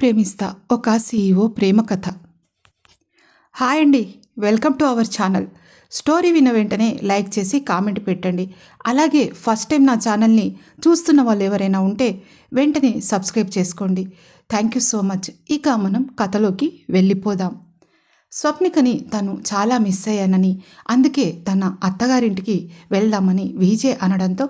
ప్రేమిస్తా ఒక సీఈఓ ప్రేమ కథ. హాయ్ అండి, welcome to our channel. Story విన్న వెంటనే లైక్ చేసి కామెంట్ పెట్టండి. అలాగే ఫస్ట్ టైం నా ఛానల్ని చూస్తున్న వాళ్ళు ఎవరైనా ఉంటే వెంటనే సబ్స్క్రైబ్ చేసుకోండి. Thank you so much. ఇక మనం కథలోకి వెళ్ళిపోదాం. స్వప్నికని తను చాలా మిస్ అయ్యానని, అందుకే తన అత్తగారింటికి వెళ్దామని విజయ్ అనడంతో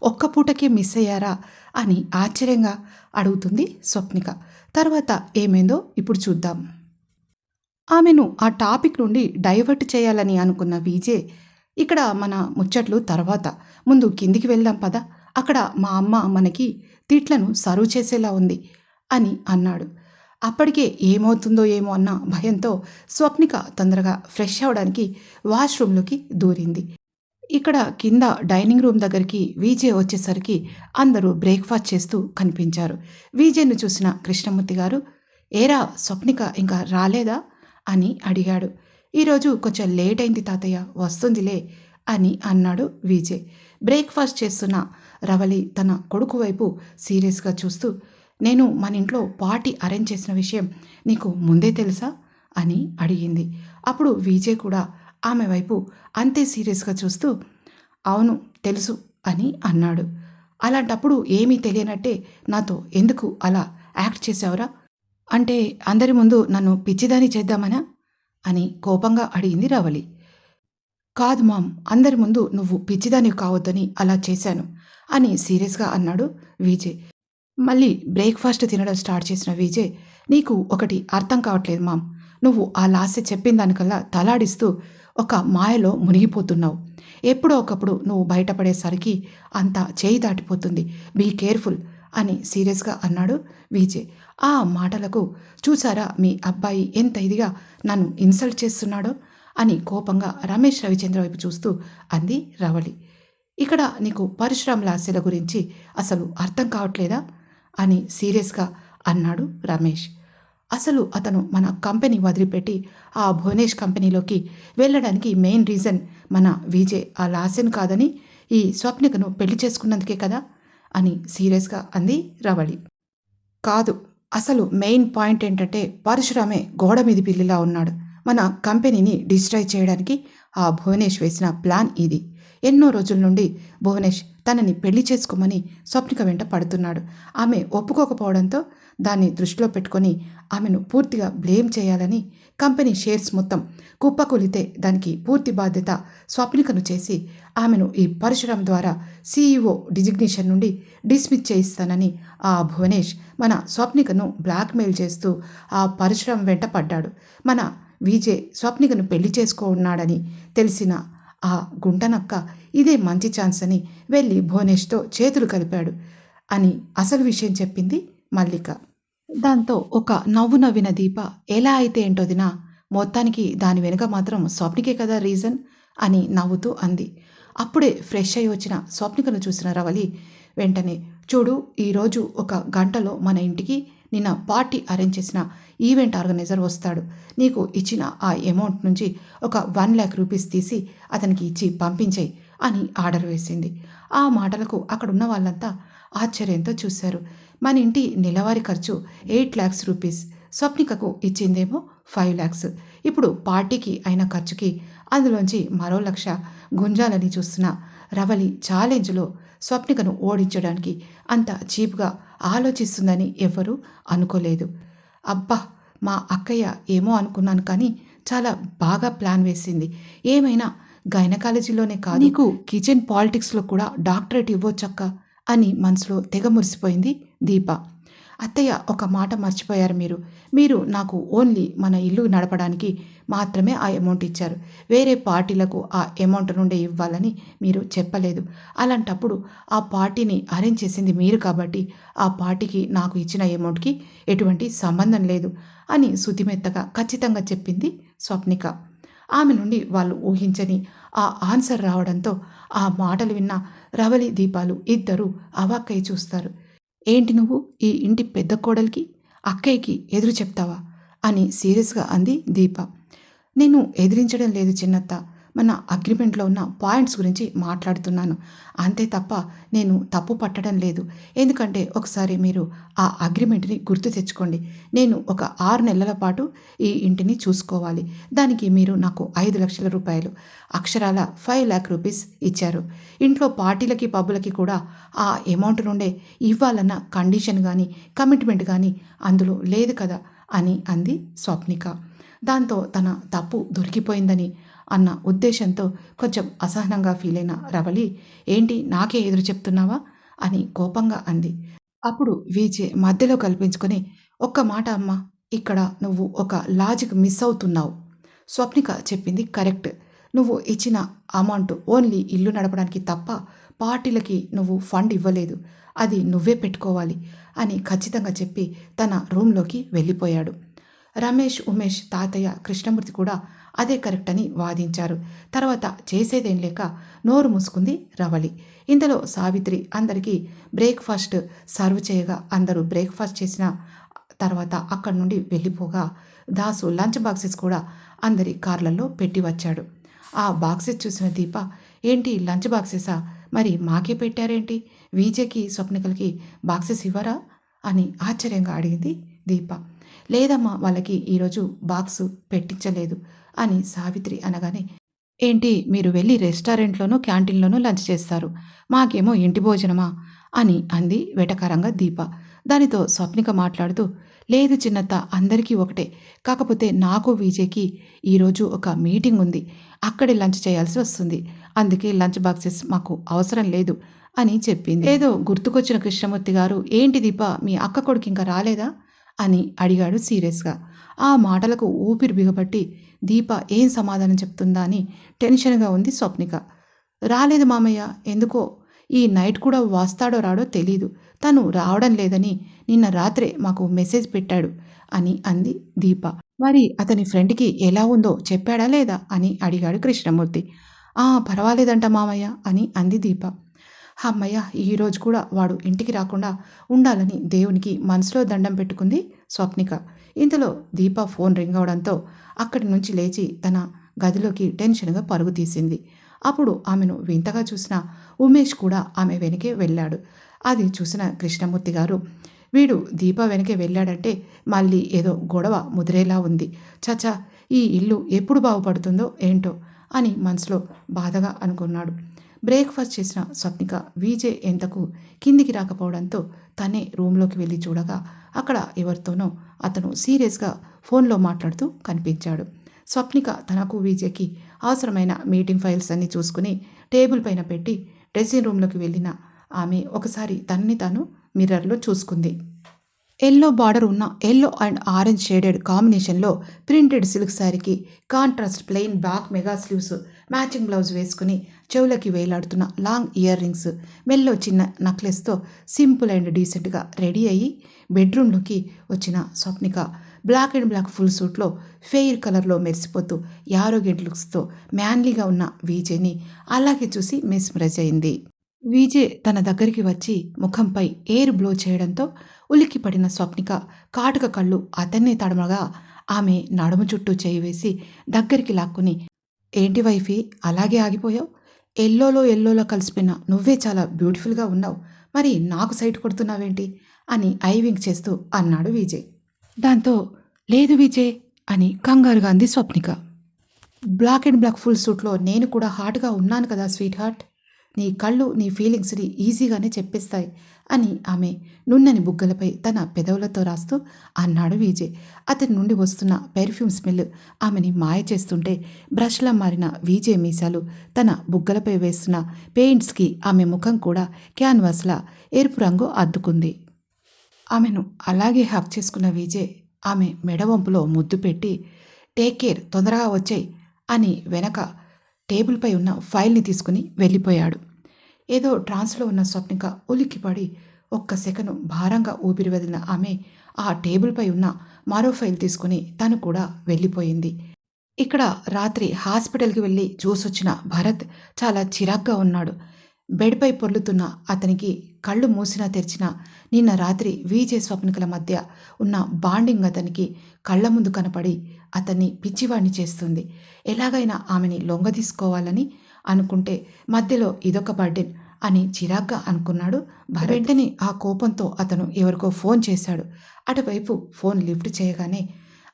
ఒక్క పూటకే మిస్ అయ్యారా అని ఆశ్చర్యంగా అడుగుతుంది స్వప్నిక. తర్వాత ఏమైందో ఇప్పుడు చూద్దాం. ఆమెను ఆ టాపిక్ నుండి డైవర్ట్ చేయాలని అనుకున్న విజయ్, ఇక్కడ మన ముచ్చట్లు తర్వాత, ముందు కిందికి వెళ్దాం పద, అక్కడ మా అమ్మ మనకి తిట్లను సర్వ్ చేసేలా ఉంది అని అన్నాడు. అప్పటికే ఏమవుతుందో ఏమో అన్న భయంతో స్వప్నిక తొందరగా ఫ్రెష్ అవడానికి వాష్రూమ్లోకి దూరింది. ఇక్కడ కింద డైనింగ్ రూమ్ దగ్గరికి విజయ్ వచ్చేసరికి అందరూ బ్రేక్ఫాస్ట్ చేస్తూ కనిపించారు. విజయ్ను చూసిన కృష్ణమూర్తి గారు, ఏరా స్వప్నిక ఇంకా రాలేదా అని అడిగాడు. ఈరోజు కొంచెం లేట్ అయింది తాతయ్య, వస్తుందిలే అని అన్నాడు విజయ్. బ్రేక్ఫాస్ట్ చేస్తున్న రవలి తన కొడుకు వైపు సీరియస్గా చూస్తూ, నేను మన ఇంట్లో పార్టీ అరేంజ్ చేసిన విషయం నీకు ముందే తెలుసా అని అడిగింది. అప్పుడు విజయ్ కూడా ఆమె వైపు అంతే సీరియస్గా చూస్తూ, అవును తెలుసు అని అన్నాడు. అలాంటప్పుడు ఏమీ తెలియనట్టే నాతో ఎందుకు అలా యాక్ట్ చేసావురా? అంటే అందరి ముందు నన్ను పిచ్చిదాని చేద్దామనా అని కోపంగా అడిగింది రవలి. కాదు మామ్, అందరి ముందు నువ్వు పిచ్చిదాని కావద్దని అలా చేశాను అని సీరియస్గా అన్నాడు విజయ్. మళ్ళీ బ్రేక్ఫాస్ట్ తినడం స్టార్ట్ చేసిన విజయ్, నీకు ఒకటి అర్థం కావట్లేదు మామ్, నువ్వు ఆ లాస్య చెప్పిన దానికల్లా తలాడిస్తూ ఒక మాయలో మునిగిపోతున్నావు. ఎప్పుడో ఒకప్పుడు నువ్వు బయటపడేసరికి అంతా చేయి దాటిపోతుంది, బీ కేర్ఫుల్ అని సీరియస్గా అన్నాడు విజయ్. ఆ మాటలకు చూసారా మీ అబ్బాయి ఎంత ఇదిగా నన్ను ఇన్సల్ట్ చేస్తున్నాడో అని కోపంగా రమేష్ రవిచంద్ర వైపు చూస్తూ అంది రవలి. ఇక్కడ నీకు పరశురామ్ లాస్యల గురించి అసలు అర్థం కావట్లేదా అని సీరియస్గా అన్నాడు రమేష్. అసలు అతను మన కంపెనీ వదిలిపెట్టి ఆ భువనేష్ కంపెనీలోకి వెళ్ళడానికి మెయిన్ రీజన్ మన విజయ్ ఆ లాస్యను కాదని ఈ స్వప్నికను పెళ్లి చేసుకున్నందుకే కదా అని సీరియస్గా అంది రవళి. కాదు, అసలు మెయిన్ పాయింట్ ఏంటంటే పరశురామే గోడ మీది పిల్లిలా ఉన్నాడు. మన కంపెనీని డిస్ట్రాయ్ చేయడానికి ఆ భువనేష్ వేసిన ప్లాన్ ఇది. ఎన్నో రోజుల నుండి భువనేష్ తనని పెళ్లి చేసుకోమని స్వప్నిక వెంట పడుతున్నాడు. ఆమె ఒప్పుకోకపోవడంతో దాన్ని దృష్టిలో పెట్టుకొని ఆమెను పూర్తిగా బ్లేమ్ చేయాలని కంపెనీ షేర్స్ మొత్తం కుప్పకూలితే దానికి పూర్తి బాధ్యత స్వప్నికను చేసి ఆమెను ఈ పరశురామ్ ద్వారా సీఈఓ డిజిగ్నేషన్ నుండి డిస్మిస్ చేయిస్తానని ఆ భువనేష్ మన స్వప్నికను బ్లాక్మెయిల్ చేస్తూ ఆ పరశురామ్ వెంట పడ్డాడు. మన విజయ్ స్వప్నికను పెళ్లి చేసుకున్నాడని తెలిసిన ఆ గుంటనక్క ఇదే మంచి ఛాన్స్ అని వెళ్ళి భువనేష్తో చేతులు కలిపాడు అని అసలు విషయం చెప్పింది మల్లిక. దాంతో ఒక నవ్వు నవ్విన దీప, ఎలా అయితే ఏంటోదినా, మొత్తానికి దాని వెనుక మాత్రం స్వప్నికే కదా రీజన్ అని నవ్వుతూ అంది. అప్పుడే ఫ్రెష్ అయి వచ్చిన స్వప్నికను చూసిన రవలి వెంటనే, చూడు ఈరోజు ఒక గంటలో మన ఇంటికి నిన్న పార్టీ అరేంజ్ చేసిన ఈవెంట్ ఆర్గనైజర్ వస్తాడు. నీకు ఇచ్చిన ఆ అమౌంట్ నుంచి ఒక 1,00,000 రూపీస్ తీసి అతనికి ఇచ్చి పంపించేయి అని ఆర్డర్ వేసింది. ఆ మాటలకు అక్కడున్న వాళ్ళంతా ఆశ్చర్యంతో చూశారు. మన ఇంటి నెలవారీ ఖర్చు 8,00,000 రూపీస్, స్వప్నికకు ఇచ్చిందేమో 5,00,000. ఇప్పుడు పార్టీకి అయిన ఖర్చుకి అందులోంచి మరో 1,00,000 గుంజాలని చూస్తున్న రవలి ఛాలెంజ్లో స్వప్నికను ఓడించడానికి అంత చీప్గా ఆలోచిస్తుందని ఎవ్వరూ అనుకోలేదు. అబ్బా, మా అక్కయ్య ఏమో అనుకున్నాను కానీ చాలా బాగా ప్లాన్ వేసింది. ఏమైనా గైనకాలజీలోనే కాదు, నీకు కిచెన్ పాలిటిక్స్లో కూడా డాక్టరేట్ ఇవ్వొచ్చక్క అని మనసులో తెగ మురిసిపోయింది దీప. అత్తయ్య, ఒక మాట మర్చిపోయారు మీరు నాకు ఓన్లీ మన ఇల్లు నడపడానికి మాత్రమే ఆ అమౌంట్ ఇచ్చారు. వేరే పార్టీలకు ఆ అమౌంట్ నుండే ఇవ్వాలని మీరు చెప్పలేదు. అలాంటప్పుడు ఆ పార్టీని అరేంజ్ చేసింది మీరు కాబట్టి ఆ పార్టీకి నాకు ఇచ్చిన అమౌంట్కి ఎటువంటి సంబంధం లేదు అని శుతిమెత్తగా ఖచ్చితంగా చెప్పింది స్వప్నిక. ఆమె నుండి వాళ్ళు ఊహించని ఆ ఆన్సర్ రావడంతో ఆ మాటలు విన్న రవలి దీపాలు ఇద్దరూ అవాక్కై చూస్తారు. ఏంటి నువ్వు ఈ ఇంటి పెద్ద కోడలికి అక్కయ్యకి ఎదురు చెప్తావా అని సీరియస్గా అంది దీప. నేను ఎదిరించడం లేదు చిన్నత్త, మన అగ్రిమెంట్లో ఉన్న పాయింట్స్ గురించి మాట్లాడుతున్నాను. అంతే తప్ప నేను తప్పు పట్టడం లేదు. ఎందుకంటే ఒకసారి మీరు ఆ అగ్రిమెంట్ని గుర్తు తెచ్చుకోండి. నేను ఒక 6 నెలల పాటు ఈ ఇంటిని చూసుకోవాలి. దానికి మీరు నాకు 5,00,000 రూపాయలు, అక్షరాల 5,00,000 రూపీస్ ఇచ్చారు. ఇంట్లో పార్టీలకి పబ్బులకి కూడా ఆ అమౌంట్ నుండే ఇవ్వాలన్న కండిషన్ కానీ కమిట్మెంట్ కానీ అందులో లేదు కదా అని అంది స్వప్నిక. దాంతో తన తప్పు దొరికిపోయిందని అన్న ఉద్దేశంతో కొంచెం అసహనంగా ఫీల్ అయిన రవళి, ఏంటి నాకే ఎదురు చెప్తున్నావా అని కోపంగా అంది. అప్పుడు విజయ్ మధ్యలో కల్పించుకొని, ఒక్క మాట అమ్మా, ఇక్కడ నువ్వు ఒక లాజిక్ మిస్ అవుతున్నావు. స్వప్నిక చెప్పింది కరెక్ట్. నువ్వు ఇచ్చిన అమౌంట్ ఓన్లీ ఇల్లు నడపడానికి తప్ప పార్టీలకి నువ్వు ఫండ్ ఇవ్వలేదు. అది నువ్వే పెట్టుకోవాలి అని ఖచ్చితంగా చెప్పి తన రూమ్లోకి వెళ్ళిపోయాడు. రమేష్, ఉమేష్, తాతయ్య, కృష్ణమూర్తి కూడా అదే కరెక్ట్ అని వాదించారు. తర్వాత చేసేదేం లేక నోరు మూసుకుంది రవళి. ఇంతలో సావిత్రి అందరికీ బ్రేక్ఫాస్ట్ సర్వ్ చేయగా అందరూ బ్రేక్ఫాస్ట్ చేసిన తర్వాత అక్కడి నుండి వెళ్ళిపోగా దాసు లంచ్ బాక్సెస్ కూడా అందరి కార్లలో పెట్టి వచ్చాడు. ఆ బాక్సెస్ చూసిన దీప, ఏంటి లంచ్ బాక్సెసా? మరి మాకే పెట్టారేంటి? విజయ్కి, స్వప్నికలకి బాక్సెస్ ఇవ్వరా అని ఆశ్చర్యంగా అడిగింది దీప. లేదమ్మా, వాళ్ళకి ఈరోజు బాక్సు పెట్టించలేదు అని సావిత్రి అనగానే, ఏంటి మీరు వెళ్ళి రెస్టారెంట్లోనూ క్యాంటీన్లోనూ లంచ్ చేస్తారు, మాకేమో ఇంటి భోజనమా అని అంది వెటకారంగా దీప. దానితో స్వప్నిక మాట్లాడుతూ, లేదు చిన్నత్త, అందరికీ ఒకటే, కాకపోతే నాకు విజయ్కి ఈరోజు ఒక మీటింగ్ ఉంది, అక్కడే లంచ్ చేయాల్సి వస్తుంది, అందుకే లంచ్ బాక్సెస్ మాకు అవసరం లేదు అని చెప్పింది. ఏదో గుర్తుకొచ్చిన కృష్ణమూర్తి గారు, ఏంటి దీప, మీ అక్క కొడుకు ఇంకా రాలేదా అని అడిగాడు సీరియస్గా. ఆ మాటలకు ఊపిరి బిగపట్టి దీప ఏం సమాధానం చెప్తుందా అని టెన్షన్గా ఉంది స్వప్నిక. రాలేదు మామయ్య, ఎందుకో ఈ నైట్ కూడా వస్తాడో రాడో తెలీదు, తను రావడం లేదని నిన్న రాత్రే మాకు మెసేజ్ పెట్టాడు అని అంది దీప. మరి అతని ఫ్రెండ్కి ఎలా ఉందో చెప్పాడా లేదా అని అడిగాడు కృష్ణమూర్తి. పర్వాలేదంట మామయ్య అని అంది దీప. అమ్మయ్య, ఈరోజు కూడా వాడు ఇంటికి రాకుండా ఉండాలని దేవునికి మనసులో దండం పెట్టుకుంది స్వప్నిక. ఇంతలో దీప ఫోన్ రింగ్ అవడంతో అక్కడి నుంచి లేచి తన గదిలోకి టెన్షన్గా పరుగు తీసింది. అప్పుడు ఆమెను వింతగా చూసిన ఉమేష్ కూడా ఆమె వెనకే వెళ్ళాడు. అది చూసిన కృష్ణమూర్తి గారు, వీడు దీప వెనకే వెళ్ళాడంటే మళ్ళీ ఏదో గొడవ ముదిరేలా ఉంది, చచా ఈ ఇల్లు ఎప్పుడు బాగుపడుతుందో ఏంటో అని మనసులో బాధగా అనుకున్నాడు. బ్రేక్ఫాస్ట్ చేసిన స్వప్నిక విజయ్ ఎంతకు కిందికి రాకపోవడంతో తనే రూమ్లోకి వెళ్ళి చూడగా అక్కడ ఎవరితోనో అతను సీరియస్గా ఫోన్లో మాట్లాడుతూ కనిపించాడు. స్వప్నిక తనకు విజయ్కి అవసరమైన మీటింగ్ ఫైల్స్ అన్నీ చూసుకుని టేబుల్ పైన పెట్టి డ్రెస్సింగ్ రూమ్లోకి వెళ్ళిన ఆమె ఒకసారి తనని తాను మిర్రర్లో చూసుకుంది. ఎల్లో బార్డర్ ఉన్న ఎల్లో అండ్ ఆరెంజ్ షేడెడ్ కాంబినేషన్లో ప్రింటెడ్ సిల్క్ శారీకి contrast plain back mega sleeves, matching blouse వేసుకుని చెవులకి వేలాడుతున్న లాంగ్ ఇయర్ రింగ్స్, మెల్లో చిన్న నక్లెస్తో సింపుల్ అండ్ డీసెంట్గా రెడీ అయ్యి బెడ్రూమ్లోకి వచ్చిన Swapnika black and black full సూట్లో ఫెయిర్ కలర్లో మెరిసిపోతూ యారోగెంట్ లుక్స్తో మ్యాన్లీగా ఉన్న విజయ్ని అలాగే చూసి మెస్మరైజ్ అయింది. విజయ్ తన దగ్గరికి వచ్చి ముఖంపై ఎయిర్ బ్లో చేయడంతో ఉలిక్కిపడిన స్వప్నిక కాటుక కళ్ళు అతన్నే తడమగా ఆమె నడుము చుట్టూ చేయి వేసి దగ్గరికి లాక్కుని, ఏంటి వైఫీ అలాగే ఆగిపోయావు? ఎల్లోలో కలిసిపోయిన నువ్వే చాలా బ్యూటిఫుల్గా ఉన్నావు, మరి నాకు సైట్ కొడుతున్నావేంటి అని ఐవింగ్ చేస్తూ అన్నాడు విజయ్. దాంతో లేదు విజయ్ అని కంగారుగా అంది Swapnika. Black and black full సూట్లో నేను కూడా హాట్గా ఉన్నాను కదా స్వీట్ హార్ట్, నీ కళ్ళు నీ ఫీలింగ్స్ని ఈజీగానే చెప్పేస్తాయి అని ఆమె నున్నని బుగ్గలపై తన పెదవులతో రాస్తూ అన్నాడు విజయ్. అతని నుండి వస్తున్న పెర్ఫ్యూమ్ స్మెల్ ఆమెని మాయ చేస్తుంటే బ్రష్లా మారిన విజయ్ మీసాలు తన బుగ్గలపై వేస్తున్న పెయింట్స్కి ఆమె ముఖం కూడా క్యాన్వాస్లా ఎరుపు రంగు అద్దుకుంది. ఆమెను అలాగే హక్ చేసుకున్న విజయ్ ఆమె మెడవంపులో ముద్దు పెట్టి, టేక్ కేర్, తొందరగా వచ్చేయ్ అని వెనక టేబుల్పై ఉన్న ఫైల్ని తీసుకుని వెళ్ళిపోయాడు. ఏదో ట్రాన్స్లో ఉన్న స్వప్నిక ఉలిక్కిపడి ఒక్క సెకను భారంగా ఊపిరి వదిలిన ఆమె ఆ టేబుల్పై ఉన్న మరో ఫైల్ తీసుకుని తను కూడా వెళ్ళిపోయింది. ఇక్కడ రాత్రి హాస్పిటల్కి వెళ్ళి చూసొచ్చిన భరత్ చాలా చిరాగ్గా ఉన్నాడు. బెడ్పై పొర్లుతున్న అతనికి కళ్ళు మూసినా తెరిచినా నిన్న రాత్రి విజయ్ స్వప్నికల మధ్య ఉన్న బాండింగ్ అతనికి కళ్ళ ముందు కనపడి అతన్ని పిచ్చివాణ్ణి చేస్తుంది. ఎలాగైనా ఆమెని లొంగదీసుకోవాలని అనుకుంటే మధ్యలో ఇదొక బర్డెన్ అని చిరాగ్గా అనుకున్నాడు భరత్. వెంటనే ఆ కోపంతో అతను ఎవరికో ఫోన్ చేశాడు. అటువైపు ఫోన్ లిఫ్ట్ చేయగానే,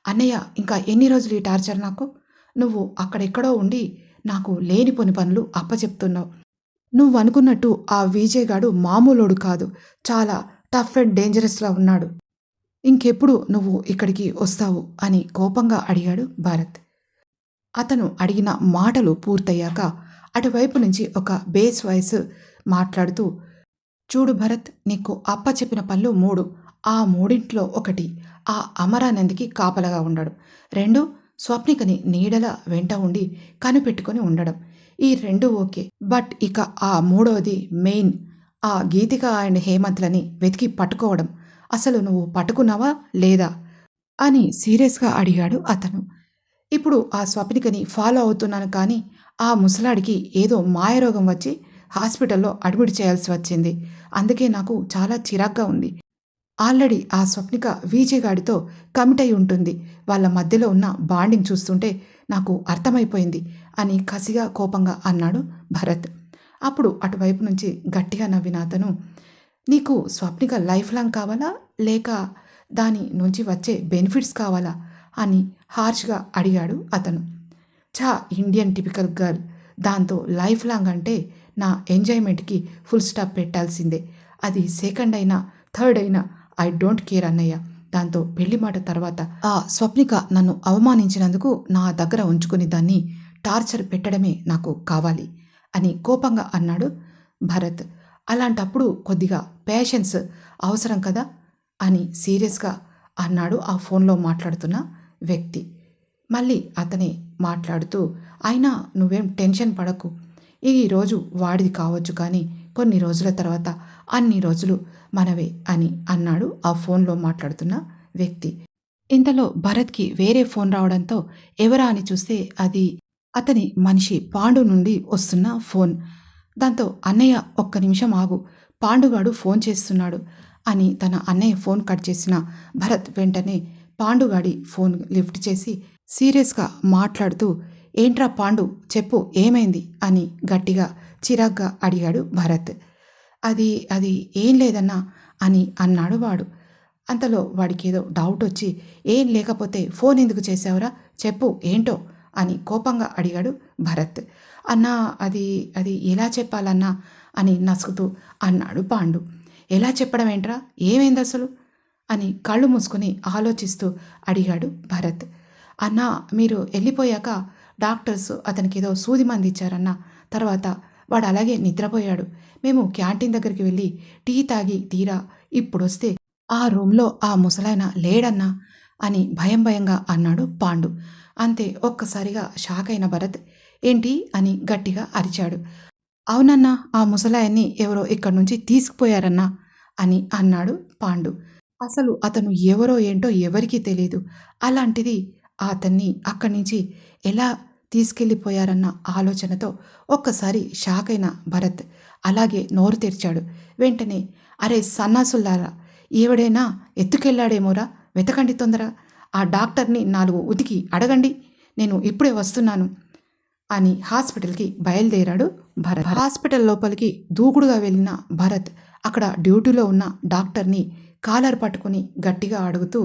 అన్నయ్య, ఇంకా ఎన్ని రోజులు ఈ టార్చర్ నాకు? నువ్వు అక్కడెక్కడో ఉండి నాకు లేనిపోని పనులు అప్పచెప్తున్నావు. నువ్వు అనుకున్నట్టు ఆ విజయ్ గాడు మామూలోడు కాదు, చాలా టఫ్ అండ్ డేంజరస్లా ఉన్నాడు. ఇంకెప్పుడు నువ్వు ఇక్కడికి వస్తావు అని కోపంగా అడిగాడు భరత్. అతను అడిగిన మాటలు పూర్తయ్యాక అటువైపు నుంచి ఒక బేస్ వాయిస్ మాట్లాడుతూ, చూడు భరత్, నీకు అప్పచెప్పిన పనులు 3. ఆ 3 ఒకటి ఆ అమరానందికి కాపలగా ఉండడం, 2 స్వప్నికని నీడల వెంట ఉండి కనిపెట్టుకొని ఉండడం. ఈ 2 ఓకే. బట్ ఇక ఆ 3వది మెయిన్, ఆ గీతిక అండ్ హేమంత్లని వెతికి పట్టుకోవడం. అసలు నువ్వు పట్టుకున్నావా లేదా అని సీరియస్గా అడిగాడు అతను. ఇప్పుడు ఆ స్వప్నికని ఫాలో అవుతున్నాను, కానీ ఆ ముసలాడికి ఏదో మాయరోగం వచ్చి హాస్పిటల్లో అడ్మిట్ చేయాల్సి వచ్చింది. అందుకే నాకు చాలా చిరాగ్గా ఉంది. ఆల్రెడీ ఆ స్వప్నిక విజయ్ గాడితో కమిట్ అయి ఉంటుంది. వాళ్ళ మధ్యలో ఉన్న బాండింగ్ చూస్తుంటే నాకు అర్థమైపోయింది అని కసిగా కోపంగా అన్నాడు భరత్. అప్పుడు అటువైపు నుంచి గట్టిగా నవ్విన అతను, నీకు స్వప్నిక లైఫ్ లాంగ్ కావాలా, లేక దాని నుంచి వచ్చే బెనిఫిట్స్ కావాలా అని హార్ష్గా అడిగాడు అతను. చా, ఇండియన్ టిపికల్ గర్ల్, దాంతో లైఫ్ లాంగ్ అంటే నా ఎంజాయ్మెంట్కి ఫుల్ స్టాప్ పెట్టాల్సిందే. అది సెకండ్ అయినా థర్డ్ అయినా ఐ డోంట్ కేర్ అన్నయ్య. దాంతో పెళ్లి మాట తర్వాత ఆ స్వప్నిక నన్ను అవమానించినందుకు నా దగ్గర ఉంచుకుని దాన్ని టార్చర్ పెట్టడమే నాకు కావాలి అని కోపంగా అన్నాడు భరత్. అలాంటప్పుడు కొద్దిగా పేషెన్స్ అవసరం కదా అని సీరియస్గా అన్నాడు ఆ ఫోన్లో మాట్లాడుతున్న వ్యక్తి. మళ్ళీ అతనే మాట్లాడుతూ, అయినా నువ్వేం టెన్షన్ పడకు, ఈరోజు వాడిది కావచ్చు, కానీ కొన్ని రోజుల తర్వాత అన్ని రోజులు మనవే అని అన్నాడు ఆ ఫోన్లో మాట్లాడుతున్న వ్యక్తి. ఇంతలో భరత్కి వేరే ఫోన్ రావడంతో ఎవరా అని చూస్తే అది అతని మనిషి పాండు నుండి వస్తున్న ఫోన్. దాంతో, అన్నయ్య ఒక్క నిమిషం ఆగు, పాండుగాడు ఫోన్ చేస్తున్నాడు అని తన అన్నయ్య ఫోన్ కట్ చేసిన భరత్ వెంటనే పాండుగాడి ఫోన్ లిఫ్ట్ చేసి సీరియస్గా మాట్లాడుతూ, ఏంట్రా పాండు, చెప్పు ఏమైంది అని గట్టిగా చిరాగ్గా అడిగాడు భరత్. అది అది ఏం లేదన్నా అని అన్నాడు వాడు. అంతలో వాడికి ఏదో డౌట్ వచ్చి, ఏం లేకపోతే ఫోన్ ఎందుకు చేసావురా, చెప్పు ఏంటో అని కోపంగా అడిగాడు భరత్. అన్నా, అది అది ఎలా చెప్పాలన్నా అని నసుకుతూ అన్నాడు పాండు. ఎలా చెప్పడం ఏంట్రా, ఏమైంది అసలు అని కళ్ళు మూసుకొని ఆలోచిస్తూ అడిగాడు భరత్. అన్నా, మీరు వెళ్ళిపోయాక డాక్టర్స్ అతనికి ఏదో సూది మంది ఇచ్చారన్నా, తర్వాత వాడు అలాగే నిద్రపోయాడు. మేము క్యాంటీన్ దగ్గరికి వెళ్ళి టీ తాగి తీరా ఇప్పుడొస్తే ఆ రూమ్లో ఆ ముసలాయన లేడన్నా అని భయం భయంగా అన్నాడు పాండు. అంతే ఒక్కసారిగా షాక్ అయిన భరత్, ఏంటి అని గట్టిగా అరిచాడు. అవునన్నా, ఆ ముసలాయన్ని ఎవరో ఇక్కడి నుంచి తీసుకుపోయారన్నా అని అన్నాడు పాండు. అసలు అతను ఎవరో ఏంటో ఎవరికీ తెలీదు. అలాంటిది అతన్ని అక్కడి నుంచి ఎలా తీసుకెళ్ళిపోయారన్న ఆలోచనతో ఒక్కసారి షాక్ అయిన భరత్ అలాగే నోరు తెరిచాడు. వెంటనే, అరే సన్నాసుల్లారా, ఎవడైనా ఎత్తుకెళ్ళాడేమోరా, వెతకండి తొందర, ఆ డాక్టర్ని 4 ఉతికి అడగండి, నేను ఇప్పుడే వస్తున్నాను అని హాస్పిటల్కి బయలుదేరాడు భరత్. హాస్పిటల్ లోపలికి దూకుడుగా వెళ్ళిన భరత్ అక్కడ డ్యూటీలో ఉన్న డాక్టర్ని కాలర్ పట్టుకుని గట్టిగా అడుగుతూ,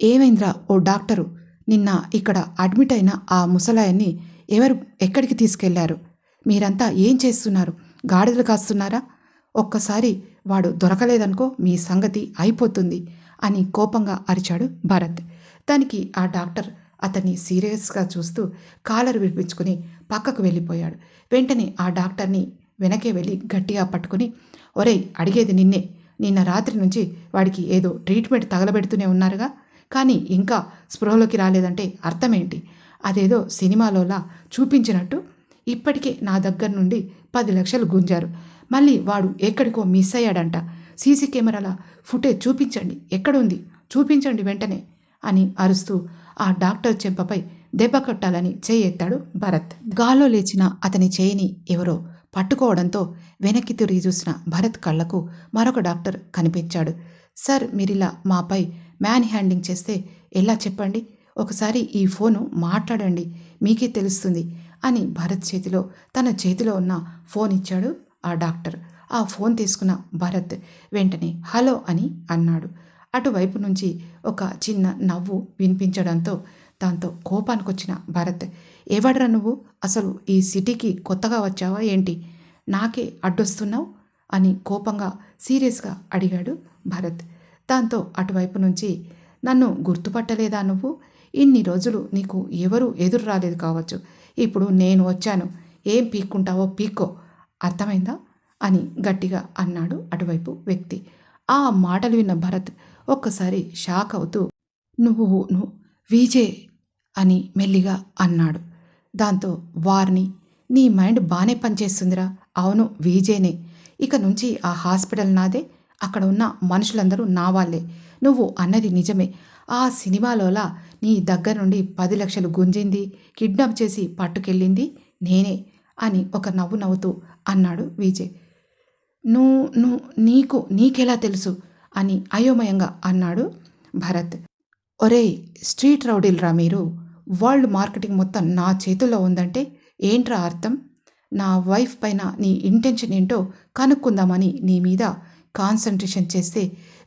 ఏమైందిరా ఓ డాక్టరు, నిన్న ఇక్కడ అడ్మిట్ అయిన ఆ ముసలాయన్ని ఎవరు ఎక్కడికి తీసుకెళ్లారు? మీరంతా ఏం చేస్తున్నారు? గాడిదలు కాస్తున్నారా? ఒక్కసారి వాడు దొరకలేదనుకో మీ సంగతి అయిపోతుంది అని కోపంగా అరిచాడు భరత్. దానికి ఆ డాక్టర్ అతన్ని సీరియస్గా చూస్తూ కాలర్ విడిపించుకుని పక్కకు వెళ్ళిపోయాడు. వెంటనే ఆ డాక్టర్ని వెనకే వెళ్ళి గట్టిగా పట్టుకుని, ఒరేయ్, అడిగేది నిన్నే, నిన్న రాత్రి నుంచి వాడికి ఏదో ట్రీట్మెంట్ తగలబెడుతూనే ఉన్నారుగా, కానీ ఇంకా స్పృహలోకి రాలేదంటే అర్థమేంటి? అదేదో సినిమాలోలా చూపించినట్టు ఇప్పటికే నా దగ్గర నుండి 10 లక్షలు గుంజారు. మళ్ళీ వాడు ఎక్కడికో మిస్ అయ్యాడంట. సీసీ కెమెరాల ఫుటేజ్ చూపించండి, ఎక్కడుంది చూపించండి వెంటనే అని అరుస్తూ ఆ డాక్టర్ చెంపపై దెబ్బ కొట్టాలని చేయి ఎత్తాడు భరత్. గాల్లో లేచిన అతని చేయిని ఎవరో పట్టుకోవడంతో వెనక్కి తిరిగి చూసిన భరత్ కళ్ళకు మరొక డాక్టర్ కనిపించాడు. సార్, మీరిలా మాపై మ్యాన్ హ్యాండింగ్ చేస్తే ఎలా చెప్పండి? ఒకసారి ఈ ఫోను మాట్లాడండి, మీకే తెలుస్తుంది అని భరత్ చేతిలో తన చేతిలో ఉన్న ఫోన్ ఇచ్చాడు ఆ డాక్టర్. ఆ ఫోన్ తీసుకున్న భరత్ వెంటనే హలో అని అన్నాడు. అటువైపు నుంచి ఒక చిన్న నవ్వు వినిపించడంతో దాంతో కోపానికొచ్చిన భరత్, ఎవడ్రా నువ్వు? అసలు ఈ సిటీకి కొత్తగా వచ్చావా ఏంటి? నాకే అడ్డొస్తున్నావు అని కోపంగా సీరియస్గా అడిగాడు భరత్. దాంతో అటువైపు నుంచి, నన్ను గుర్తుపట్టలేదా నువ్వు? ఇన్ని రోజులు నీకు ఎవరు ఎదురు రాలేదు కావచ్చు, ఇప్పుడు నేను వచ్చాను, ఏం పీక్కుంటావో పీక్కో, అర్థమైందా అని గట్టిగా అన్నాడు అటువైపు వ్యక్తి. ఆ మాటలు విన్న భరత్ ఒక్కసారి షాక్ అవుతూ, నువ్వు విజయ్ అని మెల్లిగా అన్నాడు. దాంతో వారిని, నీ మైండ్ బాగానే పనిచేస్తుందిరా. అవును, విజయ్నే. ఇక నుంచి ఆ హాస్పిటల్ నాదే, అక్కడ ఉన్న మనుషులందరూ నా వాళ్ళే. నువ్వు అన్నది నిజమే. ఆ సినిమాలోలా నీ దగ్గర నుండి 10 లక్షలు గుంజింది, కిడ్నాప్ చేసి పట్టుకెళ్ళింది నేనే అని ఒక నవ్వు నవ్వుతూ అన్నాడు విజయ్. నీకెలా తెలుసు అని అయోమయంగా అన్నాడు భరత్. ఒరేయ్, స్ట్రీట్ రౌడీలరా మీరు. వరల్డ్ మార్కెటింగ్ మొత్తం నా చేతుల్లో ఉందంటే ఏంట్రా అర్థం? నా వైఫ్ పైన నీ ఇంటెన్షన్ ఏంటో కనుక్కుందామని నీ మీద కాన్సన్ట్రేషన్ చేస్తే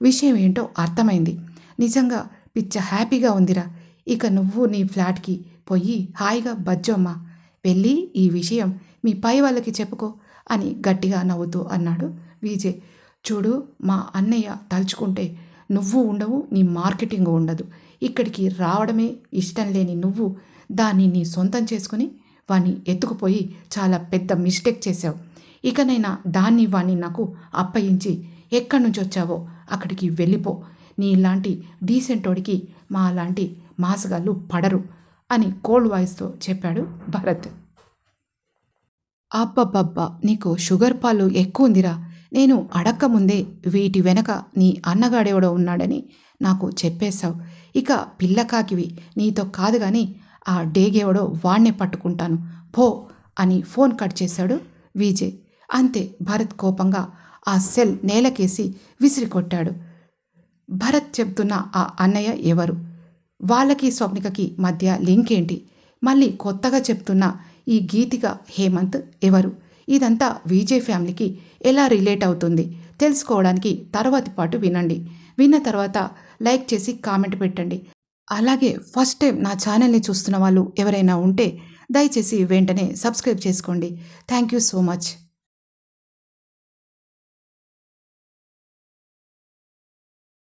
విషయం ఏంటో అర్థమైంది. నిజంగా పిచ్చ హ్యాపీగా ఉందిరా. ఇక నువ్వు నీ ఫ్లాట్కి పోయి హాయిగా బజ్జోమ్మా, వెళ్ళి ఈ విషయం మీ పై వాళ్ళకి చెప్పుకో అని గట్టిగా నవ్వుతూ అన్నాడు విజయ్. చూడు, మా అన్నయ్య తలుచుకుంటే నువ్వు ఉండవు, నీ మార్కెటింగ్ ఉండదు. ఇక్కడికి రావడమే ఇష్టం లేని నువ్వు దాన్ని నీ సొంతం చేసుకుని వాణ్ణి ఎత్తుకుపోయి చాలా పెద్ద మిస్టేక్ చేశావు. ఇకనైనా వాణ్ణి నాకు అప్పగించి ఎక్కడి నుంచి వచ్చావో అక్కడికి వెళ్ళిపో. నీలాంటి డీసెంటోడికి మా లాంటి మాసగాళ్ళు పడరు అని కోల్డ్ వాయిస్తో చెప్పాడు భరత్. అబ్బబ్బబ్బా, నీకు షుగర్ పాలు ఎక్కువ ఉందిరా. నేను అడక్కముందే వీటి వెనక నీ అన్నగాడెవడో ఉన్నాడని నాకు చెప్పేశావు. ఇక పిల్లకాకివి, నీతో కాదు కానీ ఆ డేగేవడో వాణ్ణే పట్టుకుంటాను పో అని ఫోన్ కట్ చేశాడు విజయ్. అంతే, భరత్ కోపంగా ఆ సెల్ నేలకేసి విసిరికొట్టాడు. భరత్ చెప్తున్న ఆ అన్నయ్య ఎవరు? వాళ్ళకి స్వప్నికకి మధ్య లింక్ ఏంటి? మళ్ళీ కొత్తగా చెప్తున్న ఈ గీతిక హేమంత్ ఎవరు? ఇదంతా విజయ్ ఫ్యామిలీకి ఎలా రిలేట్ అవుతుంది తెలుసుకోవడానికి తర్వాతి పాటు వినండి. విన్న తర్వాత లైక్ చేసి కామెంట్ పెట్టండి. అలాగే ఫస్ట్ టైం నా ఛానల్ని చూస్తున్న వాళ్ళు ఎవరైనా ఉంటే దయచేసి వెంటనే సబ్స్క్రైబ్ చేసుకోండి. Thank you so much.